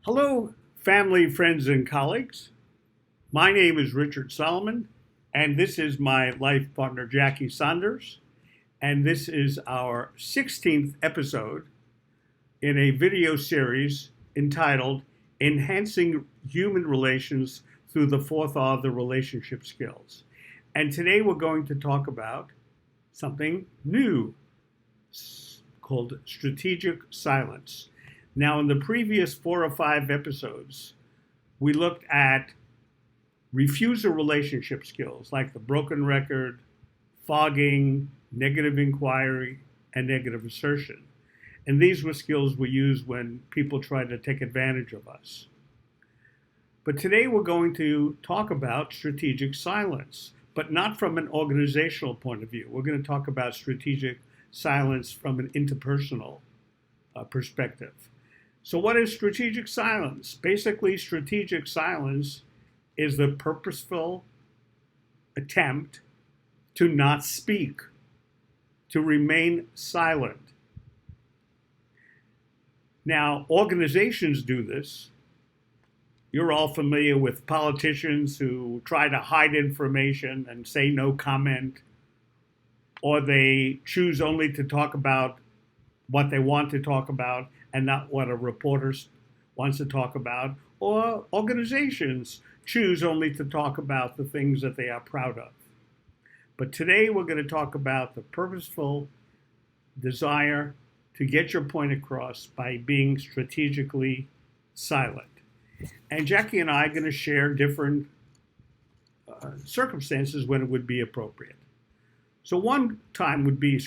Hello, family, friends, and colleagues. My name is Richard Solomon, and this is my life partner, Jackie Sonders. And this is our 16th episode in a video series entitled Enhancing Human Relations Through the Fourth R of the Relationship Skills. And today we're going to talk about something new called strategic silence. Now, in the previous 4 or 5 episodes, we looked at refuser relationship skills like the broken record, fogging, negative inquiry, and negative assertion. And these were skills we used when people tried to take advantage of us. But today we're going to talk about strategic silence, but not from an organizational point of view. We're going to talk about strategic silence from an interpersonal perspective. So what is strategic silence? Basically, strategic silence is the purposeful attempt to not speak, to remain silent. Now, organizations do this. You're all familiar with politicians who try to hide information and say no comment, or they choose only to talk about what they want to talk about and not what a reporter wants to talk about, or organizations choose only to talk about the things that they are proud of. But today we're going to talk about the purposeful desire to get your point across by being strategically silent. And Jackie and I are going to share different circumstances when it would be appropriate. So one time would be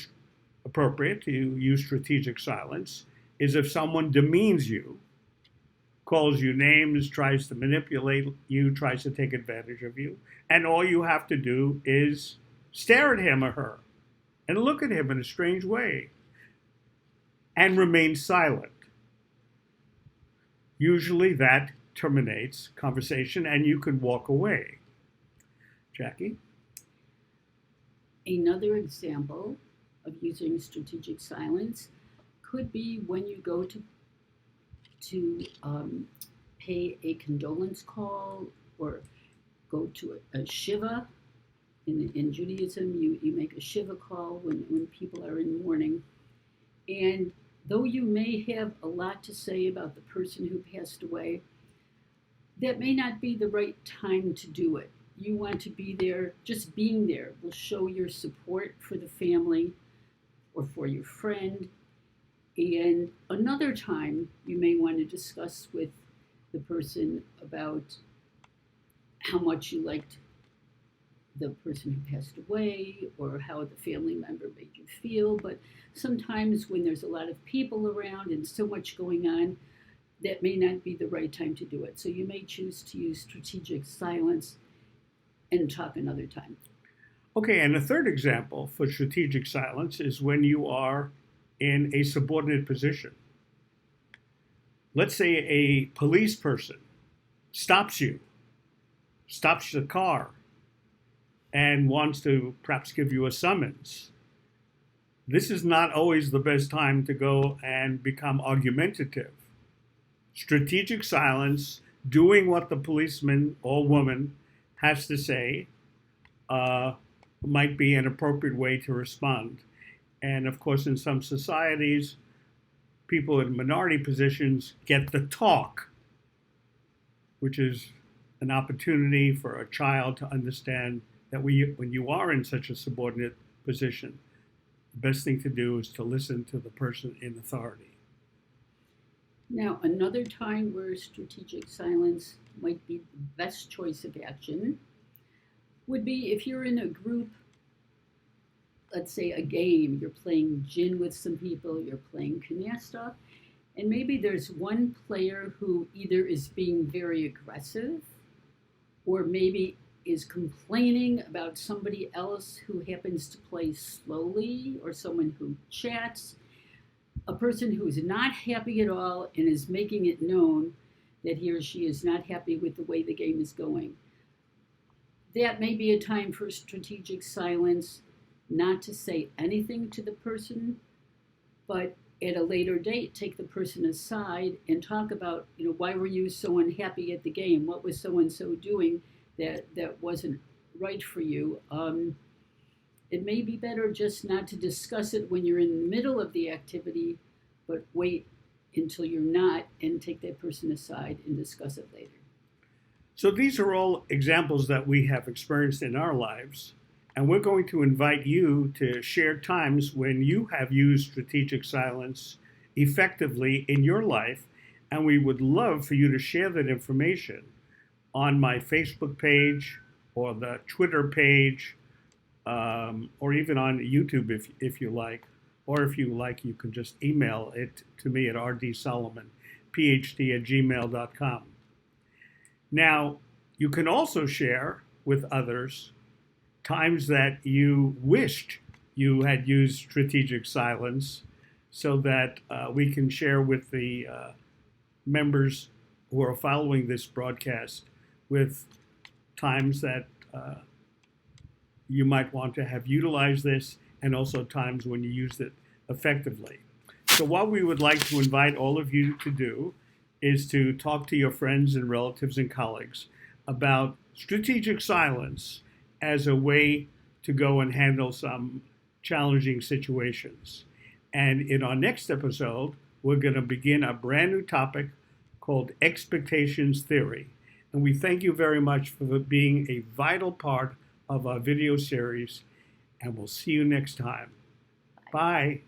appropriate to use strategic silence is if someone demeans you, calls you names, tries to manipulate you, tries to take advantage of you, and all you have to do is stare at him or her and look at him in a strange way and remain silent. Usually that terminates conversation and you can walk away. Jackie? Another example of using strategic silence could be when you go to pay a condolence call or go to a shiva. In Judaism, you make a shiva call when people are in mourning. And though you may have a lot to say about the person who passed away, that may not be the right time to do it. You want to be there. Just being there will show your support for the family or for your friend. And another time, you may want to discuss with the person about how much you liked the person who passed away or how the family member made you feel. But sometimes when there's a lot of people around and so much going on, that may not be the right time to do it. So you may choose to use strategic silence and talk another time. Okay, and a third example for strategic silence is when you are in a subordinate position. Let's say a police person stops you, stops the car, and wants to perhaps give you a summons. This is not always the best time to go and become argumentative. Strategic silence, doing what the policeman or woman has to say, might be an appropriate way to respond. And of course, in some societies, people in minority positions get the talk, which is an opportunity for a child to understand that when you are in such a subordinate position, the best thing to do is to listen to the person in authority. Now, another time where strategic silence might be the best choice of action would be if you're in a group, let's say a game, you're playing gin with some people, you're playing canasta, and maybe there's one player who either is being very aggressive or maybe is complaining about somebody else who happens to play slowly or someone who chats, a person who is not happy at all and is making it known that he or she is not happy with the way the game is going. That may be a time for strategic silence, not to say anything to the person, but at a later date, take the person aside and talk about, why were you so unhappy at the game? What was so and so doing that wasn't right for you? It may be better just not to discuss it when you're in the middle of the activity, but wait until you're not and take that person aside and discuss it later. So these are all examples that we have experienced in our lives, and we're going to invite you to share times when you have used strategic silence effectively in your life, and we would love for you to share that information on my Facebook page or the Twitter page, or even on YouTube if you like. Or if you like, you can just email it to me at rdsolomonphd@gmail.com. Now, you can also share with others times that you wished you had used strategic silence so that we can share with the members who are following this broadcast with times that you might want to have utilized this, and also times when you used it effectively. So what we would like to invite all of you to do is to talk to your friends and relatives and colleagues about strategic silence as a way to go and handle some challenging situations. And in our next episode, we're going to begin a brand new topic called expectations theory. And we thank you very much for being a vital part of our video series, and we'll see you next time. Bye.